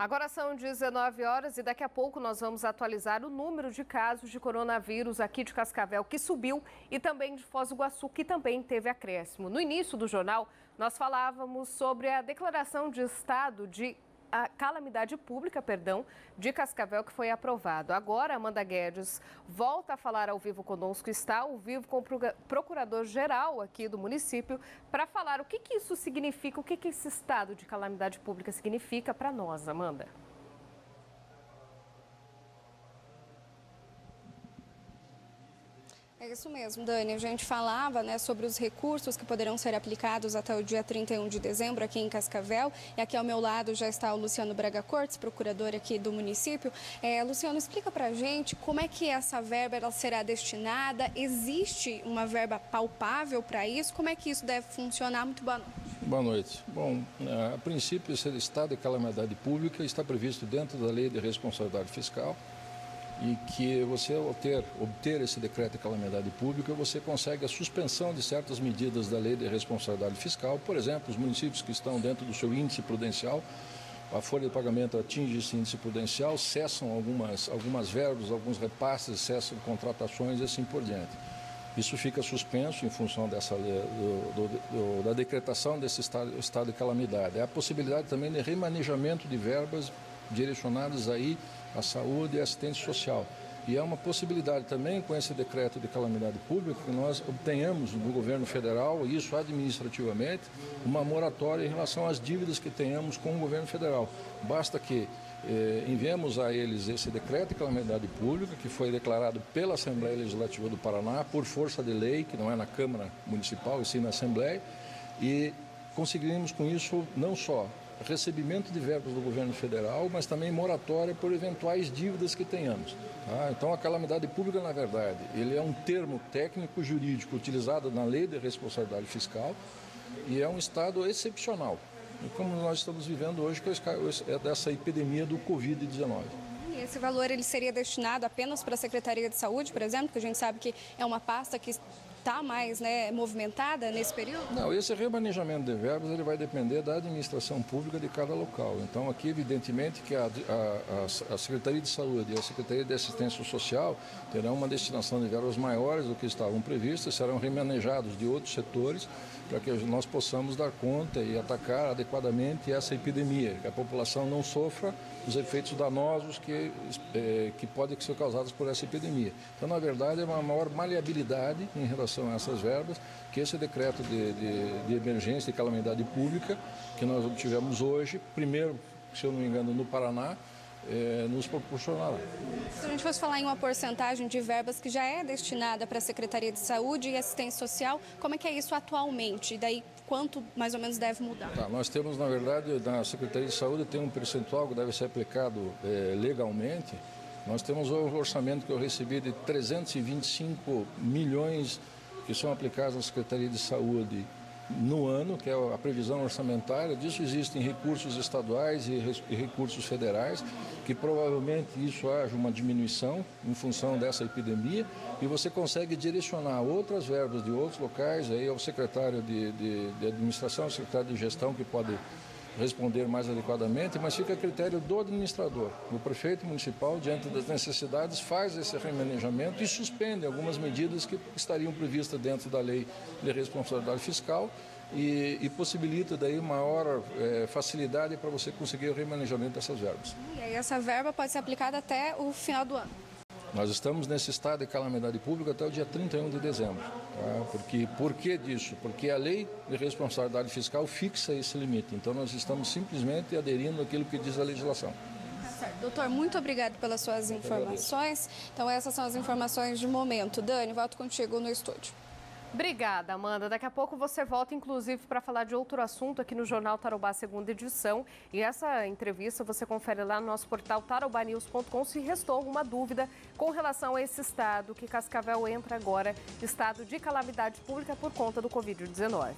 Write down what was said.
Agora são 19 horas e daqui a pouco nós vamos atualizar o número de casos de coronavírus aqui de Cascavel, que subiu, e também de Foz do Iguaçu, que também teve acréscimo. No início do jornal, nós falávamos sobre a declaração de estado de calamidade pública, de Cascavel, que foi aprovado. Agora, Amanda Guedes volta a falar ao vivo conosco, está ao vivo com o procurador-geral aqui do município para falar o que isso significa, o que esse estado de calamidade pública significa para nós, Amanda. É isso mesmo, Dani. A gente falava, sobre os recursos que poderão ser aplicados até o dia 31 de dezembro aqui em Cascavel. E aqui ao meu lado já está o Luciano Braga Cortes, procurador aqui do município. Luciano, explica pra gente como é que essa verba ela será destinada. Existe uma verba palpável para isso? Como é que isso deve funcionar? Muito boa noite. Boa noite. Bom, a princípio, esse estado de calamidade pública está previsto dentro da Lei de Responsabilidade Fiscal, e que você, ao obter esse decreto de calamidade pública, você consegue a suspensão de certas medidas da Lei de Responsabilidade Fiscal. Por exemplo, os municípios que estão dentro do seu índice prudencial, a folha de pagamento atinge esse índice prudencial, cessam algumas verbas, alguns repasses, cessam contratações e assim por diante. Isso fica suspenso em função da decretação desse estado de calamidade. Há a possibilidade também de remanejamento de verbas direcionadas aí à saúde e assistência social. E é uma possibilidade também, com esse decreto de calamidade pública, que nós obtenhamos no governo federal, isso administrativamente, uma moratória em relação às dívidas que tenhamos com o governo federal. Basta que enviemos a eles esse decreto de calamidade pública, que foi declarado pela Assembleia Legislativa do Paraná, por força de lei, que não é na Câmara Municipal, e sim na Assembleia, e conseguiremos com isso não só recebimento de verbas do governo federal, mas também moratória por eventuais dívidas que tenhamos. Tá? Então, a calamidade pública, na verdade, ele é um termo técnico jurídico utilizado na Lei de Responsabilidade Fiscal e é um estado excepcional, como nós estamos vivendo hoje, que é dessa epidemia do Covid-19. E esse valor ele seria destinado apenas para a Secretaria de Saúde, por exemplo, que a gente sabe que é uma pasta que está mais movimentada nesse período? Não, esse remanejamento de verbas ele vai depender da administração pública de cada local. Então, aqui, evidentemente, que a Secretaria de Saúde e a Secretaria de Assistência Social terão uma destinação de verbas maiores do que estavam previstas, serão remanejados de outros setores para que nós possamos dar conta e atacar adequadamente essa epidemia, que a população não sofra os efeitos danosos que podem ser causados por essa epidemia. Então, na verdade, é uma maior maleabilidade em relação a essas verbas, que esse decreto de emergência e calamidade pública que nós obtivemos hoje, primeiro, se eu não me engano, no Paraná, nos proporcionará. Se a gente fosse falar em uma porcentagem de verbas que já é destinada para a Secretaria de Saúde e Assistência Social, como é que é isso atualmente? E daí, quanto mais ou menos deve mudar? Tá, nós temos, na verdade, na Secretaria de Saúde tem um percentual que deve ser aplicado legalmente. Nós temos o orçamento que eu recebi de 325 milhões que são aplicados na Secretaria de Saúde no ano, que é a previsão orçamentária. Disso existem recursos estaduais e recursos federais, que provavelmente isso haja uma diminuição em função dessa epidemia, e você consegue direcionar outras verbas de outros locais, aí ao secretário de administração, ao secretário de gestão, que pode responder mais adequadamente, mas fica a critério do administrador. O prefeito municipal, diante das necessidades, faz esse remanejamento e suspende algumas medidas que estariam previstas dentro da Lei de Responsabilidade Fiscal e possibilita daí maior facilidade para você conseguir o remanejamento dessas verbas. E aí essa verba pode ser aplicada até o final do ano? Nós estamos nesse estado de calamidade pública até o dia 31 de dezembro. Tá? Por que disso? Porque a Lei de Responsabilidade Fiscal fixa esse limite. Então, nós estamos simplesmente aderindo àquilo que diz a legislação. Tá certo. Doutor, muito obrigado pelas suas informações. Então, essas são as informações de momento. Dani, volto contigo no estúdio. Obrigada, Amanda. Daqui a pouco você volta, inclusive, para falar de outro assunto aqui no Jornal Tarobá, segunda edição. E essa entrevista você confere lá no nosso portal tarobanews.com se restou alguma dúvida com relação a esse estado que Cascavel entra agora, estado de calamidade pública por conta do Covid-19.